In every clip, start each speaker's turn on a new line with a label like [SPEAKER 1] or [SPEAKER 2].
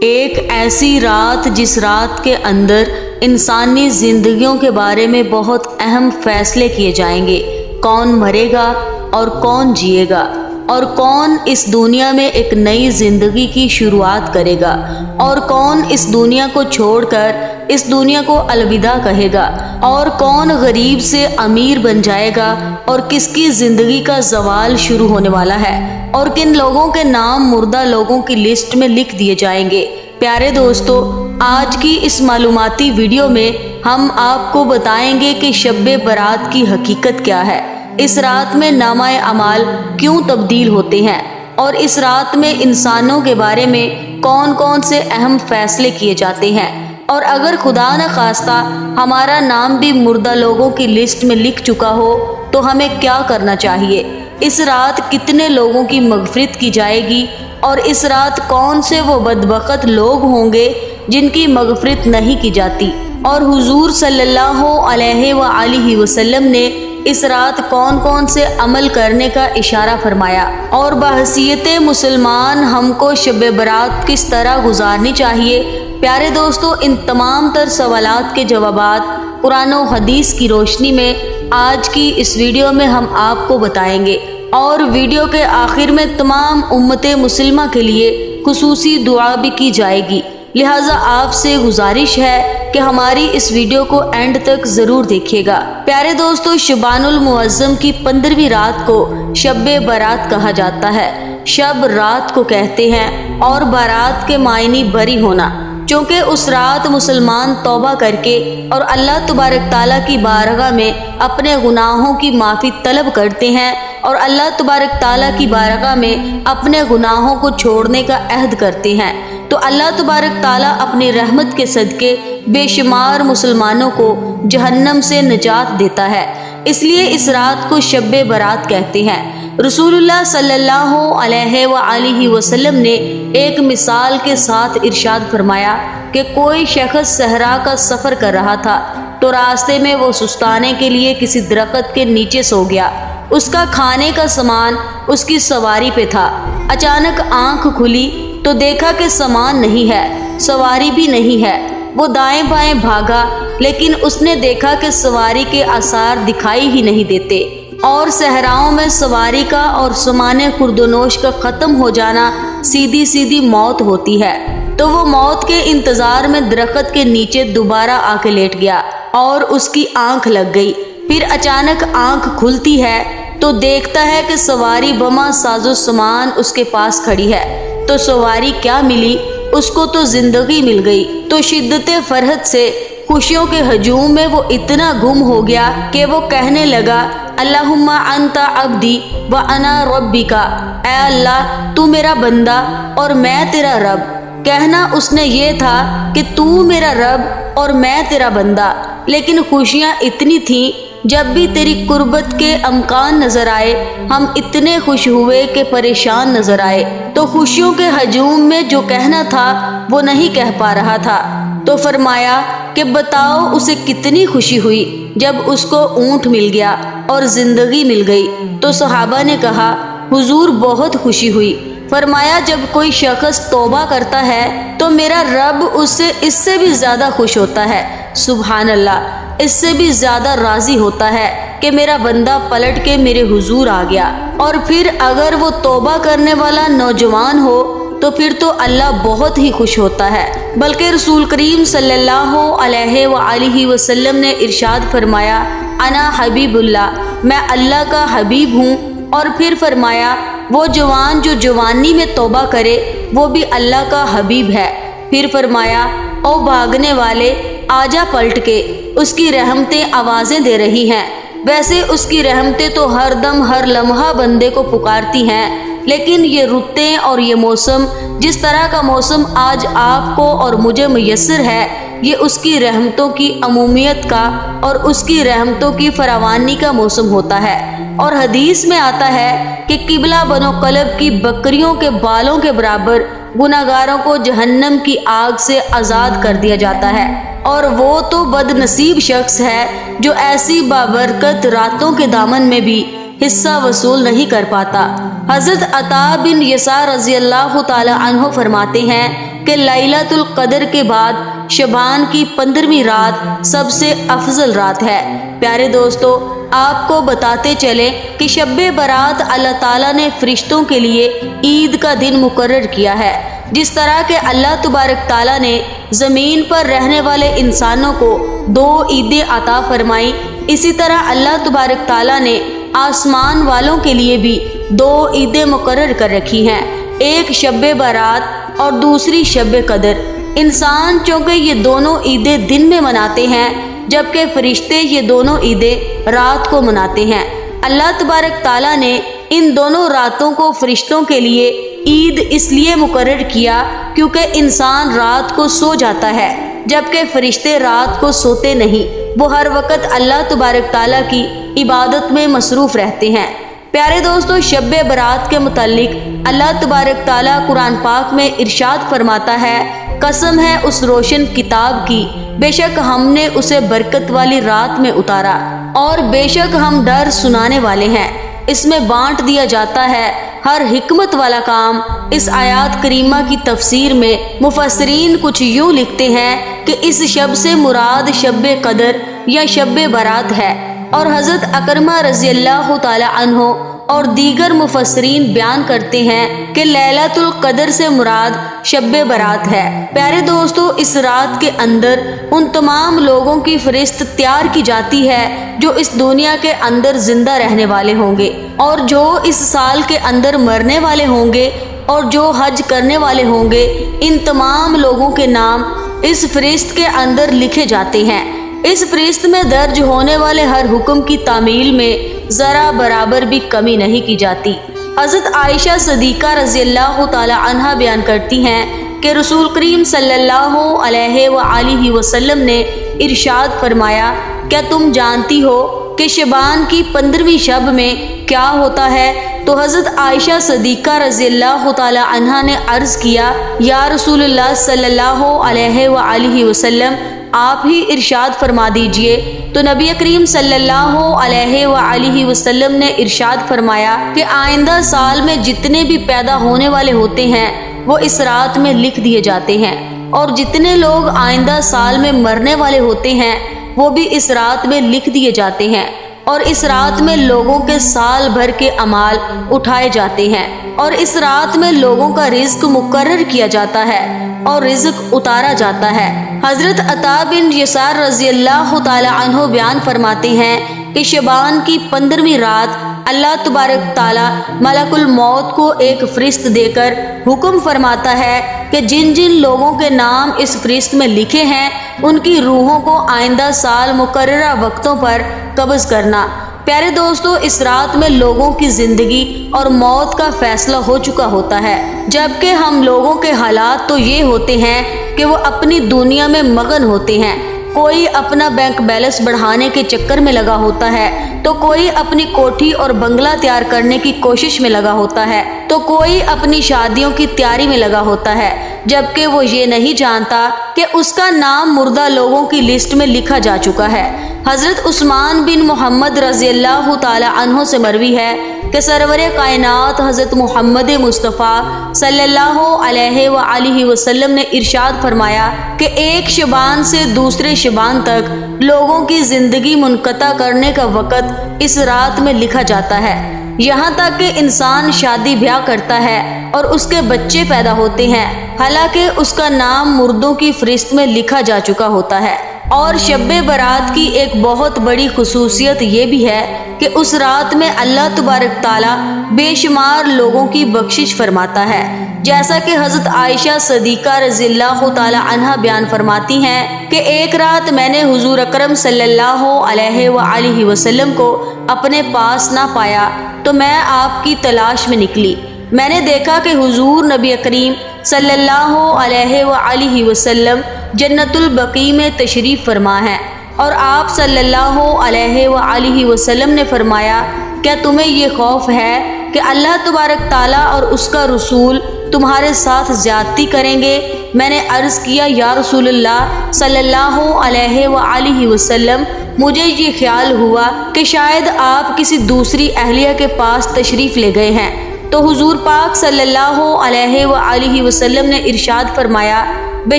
[SPEAKER 1] ایک ایسی رات جس رات کے اندر انسانی زندگیوں کے بارے میں بہت اہم فیصلے کیے جائیں گے۔ کون مرے گا اور کون جیے گا، اور کون اس دنیا میں ایک نئی زندگی کی شروعات کرے گا، اور کون اس دنیا کو چھوڑ کر اس دنیا کو الوداع کہے گا، اور کون غریب سے امیر بن جائے گا، اور کس کی زندگی کا زوال شروع ہونے والا ہے، اور کن لوگوں کے نام مردہ لوگوں کی لسٹ میں لکھ دیے جائیں گے۔ پیارے دوستو، آج کی اس معلوماتی ویڈیو میں ہم آپ کو بتائیں گے کہ شب برات کی حقیقت کیا ہے، اس رات میں نامہ اعمال کیوں تبدیل ہوتے ہیں، اور اس رات میں انسانوں کے بارے میں کون کون سے اہم فیصلے کیے جاتے ہیں، اور اگر خدا نخواستہ ہمارا نام بھی مردہ لوگوں کی لسٹ میں لکھ چکا ہو تو ہمیں کیا کرنا چاہیے، اس رات کتنے لوگوں کی مغفرت کی جائے گی، اور اس رات کون سے وہ بدبخت لوگ ہوں گے جن کی مغفرت نہیں کی جاتی، اور حضور صلی اللہ علیہ وآلہ وسلم نے اس رات کون کون سے عمل کرنے کا اشارہ فرمایا، اور بحیثیت مسلمان ہم کو شب برات کس طرح گزارنی چاہیے۔ پیارے دوستو، ان تمام تر سوالات کے جوابات قرآن و حدیث کی روشنی میں آج کی اس ویڈیو میں ہم آپ کو بتائیں گے، اور ویڈیو کے آخر میں تمام امت مسلمہ کے لیے خصوصی دعا بھی کی جائے گی، لہٰذا آپ سے گزارش ہے کہ ہماری اس ویڈیو کو اینڈ تک ضرور دیکھیے گا۔ پیارے دوستو، شعبان المعظم کی 15ویں رات کو شب برات کہا جاتا ہے۔ شب رات کو کہتے ہیں، اور برات کے معنی بری ہونا، چونکہ اس رات مسلمان توبہ کر کے اور اللہ تبارک تعالیٰ کی بارگاہ میں اپنے گناہوں کی معافی طلب کرتے ہیں، اور اللہ تبارک تعالیٰ کی بارگاہ میں اپنے گناہوں کو چھوڑنے کا عہد کرتے ہیں، تو اللہ تبارک تعالیٰ اپنی رحمت کے صدقے بے شمار مسلمانوں کو جہنم سے نجات دیتا ہے، اس لیے اس رات کو شب برات کہتے ہیں۔ رسول اللہ صلی اللہ علیہ وآلہ وسلم نے ایک مثال کے ساتھ ارشاد فرمایا کہ کوئی شخص صحرا کا سفر کر رہا تھا، تو راستے میں وہ سستانے کے لیے کسی درخت کے نیچے سو گیا۔ اس کا کھانے کا سامان اس کی سواری پہ تھا۔ اچانک آنکھ کھلی تو دیکھا کہ سامان نہیں ہے، سواری بھی نہیں ہے۔ وہ دائیں بائیں بھاگا، لیکن اس نے دیکھا کہ سواری کے آثار دکھائی ہی نہیں دیتے، اور صحراؤں میں سواری کا اور سامان خوردونوش کا ختم ہو جانا سیدھی سیدھی موت ہوتی ہے۔ تو وہ موت کے انتظار میں درخت کے نیچے دوبارہ آ کے لیٹ گیا، اور اس کی آنکھ لگ گئی۔ پھر اچانک آنکھ کھلتی ہے تو دیکھتا ہے کہ سواری بما ساز و سامان اس کے پاس کھڑی ہے۔ تو سواری کیا ملی؟ اس کو تو زندگی مل گئی۔ تو شدت فرحت سے خوشیوں کے ہجوم میں وہ اتنا گم ہو گیا کہ وہ کہنے لگا، اللہم انت عبدی وانا ربک، اے اللہ تو میرا بندہ اور میں تیرا رب۔ کہنا اس نے یہ تھا کہ تو میرا رب اور میں تیرا بندہ، لیکن خوشیاں اتنی تھیں، جب بھی تیری قربت کے امکان نظر آئے ہم اتنے خوش ہوئے کہ پریشان نظر آئے۔ تو خوشیوں کے ہجوم میں جو کہنا تھا وہ نہیں کہہ پا رہا تھا۔ تو فرمایا کہ بتاؤ اسے کتنی خوشی ہوئی جب اس کو اونٹ مل گیا اور زندگی مل گئی۔ تو صحابہ نے کہا، حضور بہت خوشی ہوئی۔ فرمایا جب کوئی شخص توبہ کرتا ہے تو میرا رب اس سے بھی زیادہ خوش ہوتا ہے، سبحان اللہ، اس سے بھی زیادہ راضی ہوتا ہے کہ میرا بندہ پلٹ کے میرے حضور آ گیا۔ اور پھر اگر وہ توبہ کرنے والا نوجوان ہو تو پھر تو اللہ بہت ہی خوش ہوتا ہے۔ بلکہ رسول کریم صلی اللہ علیہ وآلہ وسلم نے ارشاد فرمایا، انا حبیب اللہ، میں اللہ کا حبیب ہوں۔ اور پھر فرمایا، وہ جوان جو جوانی میں توبہ کرے وہ بھی اللہ کا حبیب ہے۔ پھر فرمایا، او بھاگنے والے آجا پلٹ کے، اس کی رحمتیں آوازیں دے رہی ہیں۔ ویسے اس کی رحمتیں تو ہر دم ہر لمحہ بندے کو پکارتی ہیں، لیکن یہ رتیں اور یہ موسم، جس طرح کا موسم آج آپ کو اور مجھے میسر ہے، یہ اس کی رحمتوں کی عمومیت کا اور اس کی رحمتوں کی فراوانی کا موسم ہوتا ہے۔ اور حدیث میں آتا ہے کہ قبلہ بنو قلب کی بکریوں کے بالوں کے برابر گناہگاروں کو جہنم کی آگ سے آزاد کر دیا جاتا ہے، اور وہ تو بد نصیب شخص ہے جو ایسی بابرکت راتوں کے دامن میں بھی حصہ وصول نہیں کر پاتا۔ حضرت عطا بن یسار رضی اللہ تعالی عنہ فرماتے ہیں کہ لیلۃ القدر کے بعد شعبان کی 15ویں رات سب سے افضل رات ہے۔ پیارے دوستو، آپ کو بتاتے چلیں کہ شب برات اللہ تعالیٰ نے فرشتوں کے لیے عید کا دن مقرر کیا ہے۔ جس طرح کہ اللہ تبارک تعالیٰ نے زمین پر رہنے والے انسانوں کو 2 عیدیں عطا فرمائیں، اسی طرح اللہ تبارک تعالیٰ نے آسمان والوں کے لیے بھی 2 عیدیں مقرر کر رکھی ہیں، ایک شب برات اور دوسری شب قدر۔ انسان چونکہ یہ دونوں عیدیں دن میں مناتے ہیں، جبکہ فرشتے یہ دونوں عیدیں رات کو مناتے ہیں۔ اللہ تبارک تعالیٰ نے ان دونوں راتوں کو فرشتوں کے لیے عید اس لیے مقرر کیا کیونکہ انسان رات کو سو جاتا ہے، جبکہ فرشتے رات کو سوتے نہیں، وہ ہر وقت اللہ تبارک تعالیٰ کی عبادت میں مصروف رہتے ہیں۔ پیارے دوستو، شب برات کے متعلق اللہ تبارک تعالیٰ قرآن پاک میں ارشاد فرماتا ہے، قسم ہے اس روشن کتاب کی، بے شک ہم نے اسے برکت والی رات میں اتارا اور بے شک ہم ڈر سنانے والے ہیں۔ اس میں بانٹ دیا جاتا ہے ہر حکمت والا کام۔ اس آیات کریمہ کی تفسیر میں مفسرین کچھ یوں لکھتے ہیں کہ اس شب سے مراد شب قدر یا شب برات ہے، اور حضرت اکرمہ رضی اللہ تعالی عنہ اور دیگر مفسرین بیان کرتے ہیں کہ لیلۃ القدر سے مراد شب برات ہے۔ پیارے دوستو، اس رات کے اندر ان تمام لوگوں کی فہرست تیار کی جاتی ہے جو اس دنیا کے اندر زندہ رہنے والے ہوں گے، اور جو اس سال کے اندر مرنے والے ہوں گے، اور جو حج کرنے والے ہوں گے۔ ان تمام لوگوں کے نام اس فہرست کے اندر لکھے جاتے ہیں۔ اس فہرست میں درج ہونے والے ہر حکم کی تعمیل میں ذرا برابر بھی کمی نہیں کی جاتی۔ حضرت عائشہ صدیقہ رضی اللہ تعالی عنہا بیان کرتی ہیں کہ رسول کریم صلی اللہ علیہ وآلہ وسلم نے ارشاد فرمایا، کیا تم جانتی ہو کہ شعبان کی 15ویں شب میں کیا ہوتا ہے؟ تو حضرت عائشہ صدیقہ رضی اللہ تعالی عنہا نے عرض کیا، یا رسول اللہ صلی اللہ علیہ وآلہ وسلم، آپ ہی ارشاد فرما دیجئے۔ تو نبی کریم صلی اللہ علیہ وآلہ وسلم نے ارشاد فرمایا کہ آئندہ سال میں جتنے بھی پیدا ہونے والے ہوتے ہیں وہ اس رات میں لکھ دیے جاتے ہیں، اور جتنے لوگ آئندہ سال میں مرنے والے ہوتے ہیں وہ بھی اس رات میں لکھ دیے جاتے ہیں، اور اس رات میں لوگوں کے سال بھر کے اعمال اٹھائے جاتے ہیں، اور اس رات میں لوگوں کا رزق مقرر کیا جاتا ہے اور رزق اتارا جاتا ہے۔ حضرت عطا بن یسار رضی اللہ تعالی عنہ بیان فرماتے ہیں کہ شعبان کی 15ویں رات اللہ تبارک تعالی ملک الموت کو ایک فرشت دے کر حکم فرماتا ہے کہ جن جن لوگوں کے نام اس فرشت میں لکھے ہیں ان کی روحوں کو آئندہ سال مقررہ وقتوں پر قبض کرنا۔ پیارے دوستو، اس رات میں لوگوں کی زندگی اور موت کا فیصلہ ہو چکا ہوتا ہے، جبکہ ہم لوگوں کے حالات تو یہ ہوتے ہیں کہ وہ اپنی دنیا میں مگن ہوتے ہیں۔ کوئی اپنا بینک بیلنس بڑھانے کے چکر میں لگا ہوتا ہے، تو کوئی اپنی کوٹھی اور بنگلہ تیار کرنے کی کوشش میں لگا ہوتا ہے، تو کوئی اپنی شادیوں کی تیاری میں لگا ہوتا ہے، جبکہ وہ یہ نہیں جانتا کہ اس کا نام مردہ لوگوں کی لسٹ میں لکھا جا چکا ہے۔ حضرت عثمان بن محمد رضی اللہ تعالی عنہ سے مروی ہے کہ سرور کائنات حضرت محمد مصطفیٰ صلی اللہ علیہ وآلہ وسلم نے ارشاد فرمایا کہ ایک شعبان سے دوسرے شعبان تک لوگوں کی زندگی منقطع کرنے کا وقت اس رات میں لکھا جاتا ہے، یہاں تک کہ انسان شادی بیاہ کرتا ہے اور اس کے بچے پیدا ہوتے ہیں، حالانکہ اس کا نام مردوں کی فہرست میں لکھا جا چکا ہوتا ہے۔ اور شب برات کی ایک بہت بڑی خصوصیت یہ بھی ہے کہ اس رات میں اللہ تبارک تعالیٰ بے شمار لوگوں کی بخشش فرماتا ہے، جیسا کہ حضرت عائشہ صدیقہ رضی اللہ تعالی عنہا بیان فرماتی ہیں کہ ایک رات میں نے حضور اکرم صلی اللہ علیہ وآلہ وسلم کو اپنے پاس نہ پایا تو میں آپ کی تلاش میں نکلی۔ میں نے دیکھا کہ حضور نبی کریم صلی اللہ علیہ وآلہ وسلم جنت البقیع میں تشریف فرما ہے، اور آپ صلی اللہ علیہ وآلہ وسلم نے فرمایا، کیا تمہیں یہ خوف ہے کہ اللہ تبارک تعالیٰ اور اس کا رسول تمہارے ساتھ زیادتی کریں گے؟ میں نے عرض کیا، یا رسول اللہ صلی اللہ علیہ وآلہ وسلم، مجھے یہ خیال ہوا کہ شاید آپ کسی دوسری اہلیہ کے پاس تشریف لے گئے ہیں، تو حضور پاک صلی اللہ علیہ وآلہ وسلم نے ارشاد فرمایا، بے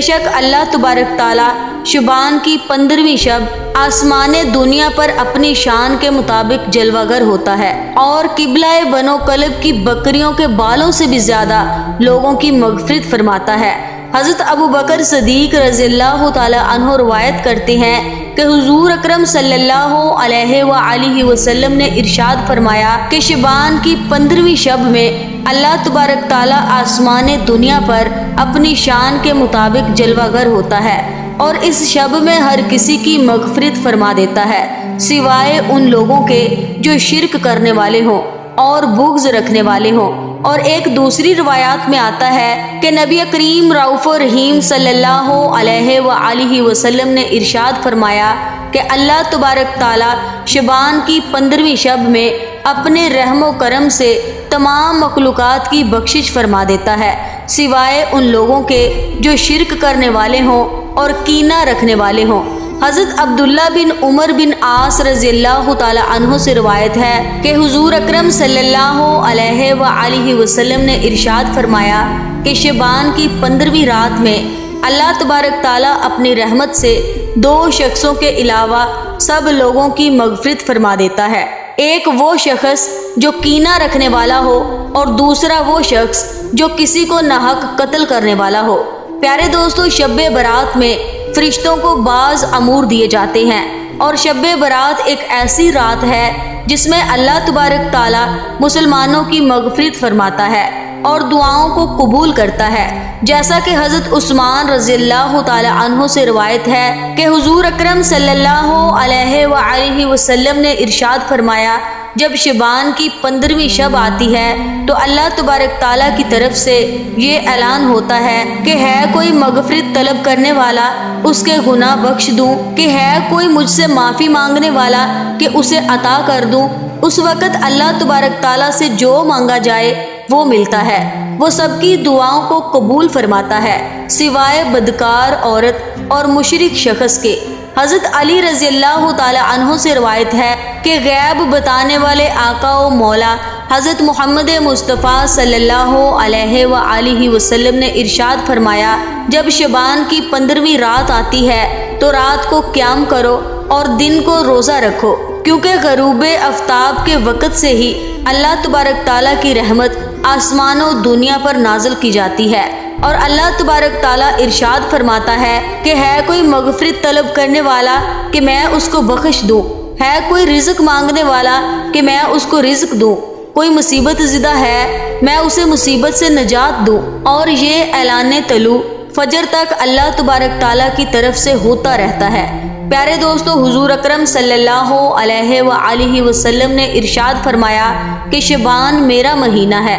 [SPEAKER 1] شک اللہ تبارک تعالیٰ شبان کی 15ویں شب آسمان دنیا پر اپنی شان کے مطابق جلوہ گر ہوتا ہے، اور قبلہ بنو کلب کی بکریوں کے بالوں سے بھی زیادہ لوگوں کی مغفرت فرماتا ہے۔ حضرت ابو بکر صدیق رضی اللہ تعالی عنہ روایت کرتے ہیں کہ حضور اکرم صلی اللہ علیہ وآلہ وسلم نے ارشاد فرمایا کہ شبان کی 15ویں شب میں اللہ تبارک تعالیٰ آسمان دنیا پر اپنی شان کے مطابق جلوہ گر ہوتا ہے، اور اس شب میں ہر کسی کی مغفرت فرما دیتا ہے سوائے ان لوگوں کے جو شرک کرنے والے ہوں اور بغض رکھنے والے ہوں۔ اور ایک دوسری روایات میں آتا ہے کہ نبی کریم رؤوف رحیم صلی اللہ علیہ وآلہ وسلم نے ارشاد فرمایا کہ اللہ تبارک تعالیٰ شبان کی 15ویں شب میں اپنے رحم و کرم سے تمام مخلوقات کی بخشش فرما دیتا ہے سوائے ان لوگوں کے جو شرک کرنے والے ہوں اور کینہ رکھنے والے ہوں۔ حضرت عبداللہ بن عمر بن عاص رضی اللہ تعالی عنہ سے روایت ہے کہ حضور اکرم صلی اللہ علیہ وآلہ وسلم نے ارشاد فرمایا کہ شبان کی 15ویں رات میں اللہ تبارک تعالیٰ اپنی رحمت سے 2 شخصوں کے علاوہ سب لوگوں کی مغفرت فرما دیتا ہے، ایک وہ شخص جو کینہ رکھنے والا ہو اور دوسرا وہ شخص جو کسی کو ناحق قتل کرنے والا ہو۔ پیارے دوستو، شب برات میں فرشتوں کو بعض امور دیے جاتے ہیں، اور شب برات ایک ایسی رات ہے جس میں اللہ تبارک تعالیٰ مسلمانوں کی مغفرت فرماتا ہے اور دعاؤں کو قبول کرتا ہے، جیسا کہ حضرت عثمان رضی اللہ تعالی عنہ سے روایت ہے کہ حضور اکرم صلی اللہ علیہ وآلہ وسلم نے ارشاد فرمایا، جب شبان کی 15ویں شب آتی ہے تو اللہ تبارک تعالیٰ کی طرف سے یہ اعلان ہوتا ہے کہ ہے کوئی مغفرت طلب کرنے والا اس کے گناہ بخش دوں، کہ ہے کوئی مجھ سے معافی مانگنے والا کہ اسے عطا کر دوں۔ اس وقت اللہ تبارک تعالیٰ سے جو مانگا جائے وہ ملتا ہے، وہ سب کی دعاؤں کو قبول فرماتا ہے سوائے بدکار عورت اور مشرک شخص کے۔ حضرت علی رضی اللہ تعالی عنہ سے روایت ہے کہ غیب بتانے والے آقا و مولا حضرت محمد مصطفیٰ صلی اللہ علیہ وآلہ وسلم نے ارشاد فرمایا، جب شبان کی 15ویں رات آتی ہے تو رات کو قیام کرو اور دن کو روزہ رکھو، کیونکہ غروب آفتاب کے وقت سے ہی اللہ تبارک تعالیٰ کی رحمت آسمان و دنیا پر نازل کی جاتی ہے، اور اللہ تبارک تعالیٰ ارشاد فرماتا ہے کہ ہے کوئی مغفرت طلب کرنے والا کہ میں اس کو بخش دوں، ہے کوئی رزق مانگنے والا کہ میں اس کو رزق دوں، کوئی مصیبت زدہ ہے میں اسے مصیبت سے نجات دوں۔ اور یہ اعلان طلوع فجر تک اللہ تبارک تعالیٰ کی طرف سے ہوتا رہتا ہے۔ پیارے دوستو، حضور اکرم صلی اللہ علیہ وآلہ وسلم نے ارشاد فرمایا کہ شبان میرا مہینہ ہے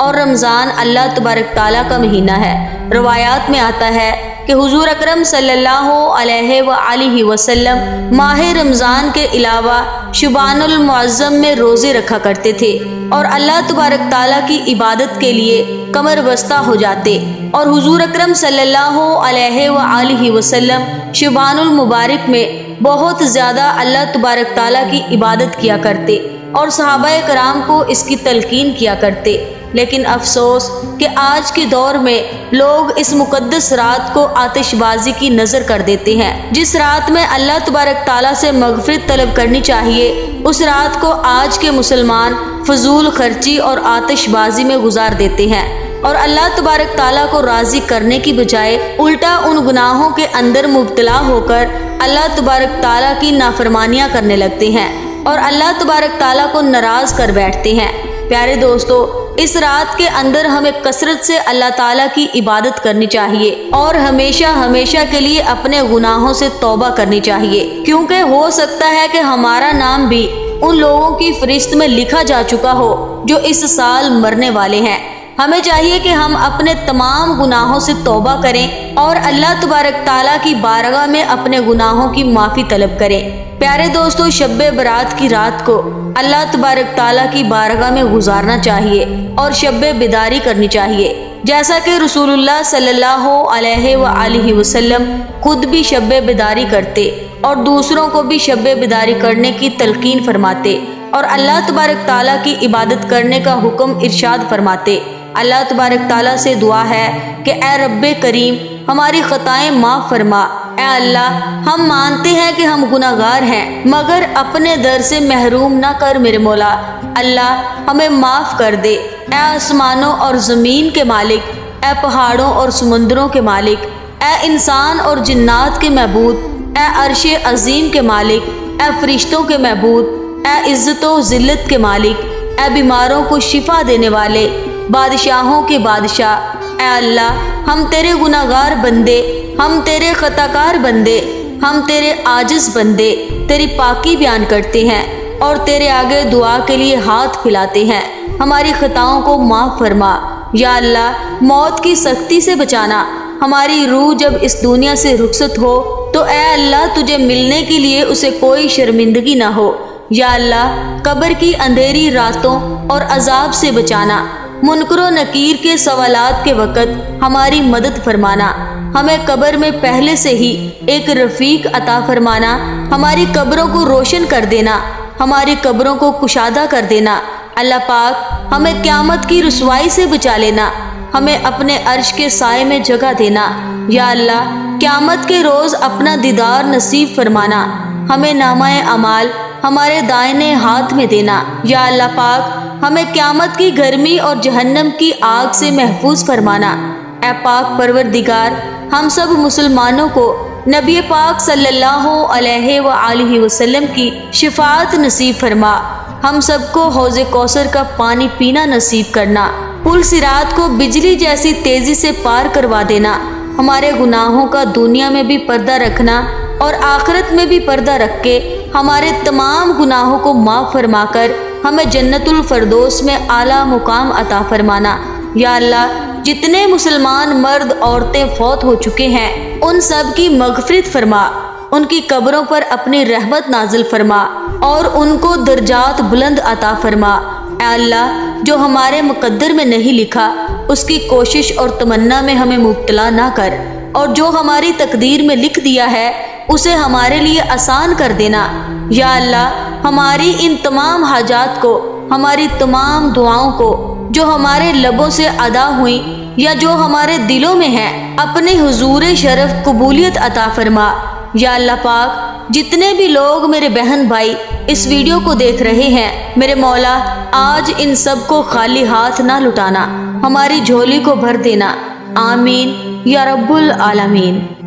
[SPEAKER 1] اور رمضان اللہ تبارک تعالیٰ کا مہینہ ہے۔ روایات میں آتا ہے کہ حضور اکرم صلی اللہ علیہ وآلہ وسلم ماہ رمضان کے علاوہ شبان المعظم میں روزے رکھا کرتے تھے اور اللہ تبارک تعالیٰ کی عبادت کے لیے کمر بستہ ہو جاتے، اور حضور اکرم صلی اللہ علیہ وآلہ وسلم شبان المبارک میں بہت زیادہ اللہ تبارک تعالیٰ کی عبادت کیا کرتے اور صحابہ کرام کو اس کی تلقین کیا کرتے۔ لیکن افسوس کہ آج کے دور میں لوگ اس مقدس رات کو آتش بازی کی نظر کر دیتے ہیں۔ جس رات میں اللہ تبارک تعالیٰ سے مغفرت طلب کرنی چاہیے، اس رات کو آج کے مسلمان فضول خرچی اور آتش بازی میں گزار دیتے ہیں، اور اللہ تبارک تعالیٰ کو راضی کرنے کی بجائے الٹا ان گناہوں کے اندر مبتلا ہو کر اللہ تبارک تعالیٰ کی نافرمانیاں کرنے لگتے ہیں اور اللہ تبارک تعالیٰ کو ناراض کر بیٹھتے ہیں۔ پیارے دوستو، اس رات کے اندر ہمیں کثرت سے اللہ تعالیٰ کی عبادت کرنی چاہیے اور ہمیشہ ہمیشہ کے لیے اپنے گناہوں سے توبہ کرنی چاہیے، کیونکہ ہو سکتا ہے کہ ہمارا نام بھی ان لوگوں کی فہرست میں لکھا جا چکا ہو جو اس سال مرنے والے ہیں۔ ہمیں چاہیے کہ ہم اپنے تمام گناہوں سے توبہ کریں اور اللہ تبارک تعالیٰ کی بارگاہ میں اپنے گناہوں کی معافی طلب کریں۔ پیارے دوستو، شب برات کی رات کو اللہ تبارک تعالیٰ کی بارگاہ میں گزارنا چاہیے اور شب بیداری کرنی چاہیے، جیسا کہ رسول اللہ صلی اللہ علیہ وآلہ وسلم خود بھی شب بیداری کرتے اور دوسروں کو بھی شب بیداری کرنے کی تلقین فرماتے اور اللہ تبارک تعالیٰ کی عبادت کرنے کا حکم ارشاد فرماتے۔ اللہ تبارک تعالیٰ سے دعا ہے کہ اے رب کریم ہماری خطائیں معاف فرما۔ اے اللہ، ہم مانتے ہیں کہ ہم گناہ گار ہیں، مگر اپنے در سے محروم نہ کر میرے مولا۔ اللہ ہمیں معاف کر دے۔ اے آسمانوں اور زمین کے مالک، اے پہاڑوں اور سمندروں کے مالک، اے انسان اور جنات کے معبود، اے عرش عظیم کے مالک، اے فرشتوں کے معبود، اے عزت و ذلت کے مالک، اے بیماروں کو شفا دینے والے، بادشاہوں کے بادشاہ۔ اے اللہ، ہم تیرے گناہ گار بندے، ہم تیرے خطا کار بندے، ہم تیرے عاجز بندے تیری پاکی بیان کرتے ہیں اور تیرے آگے دعا کے لیے ہاتھ پھیلاتے ہیں۔ ہماری خطاؤں کو معاف فرما۔ یا اللہ، موت کی سختی سے بچانا۔ ہماری روح جب اس دنیا سے رخصت ہو تو اے اللہ تجھے ملنے کے لیے اسے کوئی شرمندگی نہ ہو۔ یا اللہ، قبر کی اندھیری راتوں اور عذاب سے بچانا۔ منکر و نکیر کے سوالات کے وقت ہماری مدد فرمانا۔ ہمیں قبر میں پہلے سے ہی ایک رفیق عطا فرمانا۔ ہماری قبروں کو روشن کر دینا، ہماری قبروں کو کشادہ کر دینا۔ اللہ پاک ہمیں قیامت کی رسوائی سے بچا لینا، ہمیں اپنے عرش کے سائے میں جگہ دینا۔ یا اللہ، قیامت کے روز اپنا دیدار نصیب فرمانا۔ ہمیں نامہ اعمال ہمارے دائنے ہاتھ میں دینا۔ یا اللہ پاک ہمیں قیامت کی گرمی اور جہنم کی آگ سے محفوظ فرمانا۔ اے پاک پروردگار، ہم سب مسلمانوں کو نبی پاک صلی اللہ علیہ وآلہ وسلم کی شفاعت نصیب فرما۔ ہم سب کو حوض کوثر کا پانی پینا نصیب کرنا۔ پل صراط کو بجلی جیسی تیزی سے پار کروا دینا۔ ہمارے گناہوں کا دنیا میں بھی پردہ رکھنا اور آخرت میں بھی پردہ رکھ کے ہمارے تمام گناہوں کو معاف فرما کر ہمیں جنت الفردوس میں اعلیٰ مقام عطا فرمانا۔ یا اللہ، جتنے مسلمان مرد عورتیں فوت ہو چکے ہیں ان سب کی مغفرت فرما، ان کی قبروں پر اپنی رحمت نازل فرما اور ان کو درجات بلند عطا فرما۔ اے اللہ، جو ہمارے مقدر میں نہیں لکھا اس کی کوشش اور تمنا میں ہمیں مبتلا نہ کر، اور جو ہماری تقدیر میں لکھ دیا ہے اسے ہمارے لیے آسان کر دینا۔ یا اللہ، ہماری ان تمام حاجات کو، ہماری تمام دعاؤں کو جو ہمارے لبوں سے ادا ہوئیں یا جو ہمارے دلوں میں ہیں، اپنے حضور شرف قبولیت عطا فرما۔ یا اللہ پاک، جتنے بھی لوگ میرے بہن بھائی اس ویڈیو کو دیکھ رہے ہیں، میرے مولا آج ان سب کو خالی ہاتھ نہ لٹانا، ہماری جھولی کو بھر دینا۔ آمین یا رب العالمین۔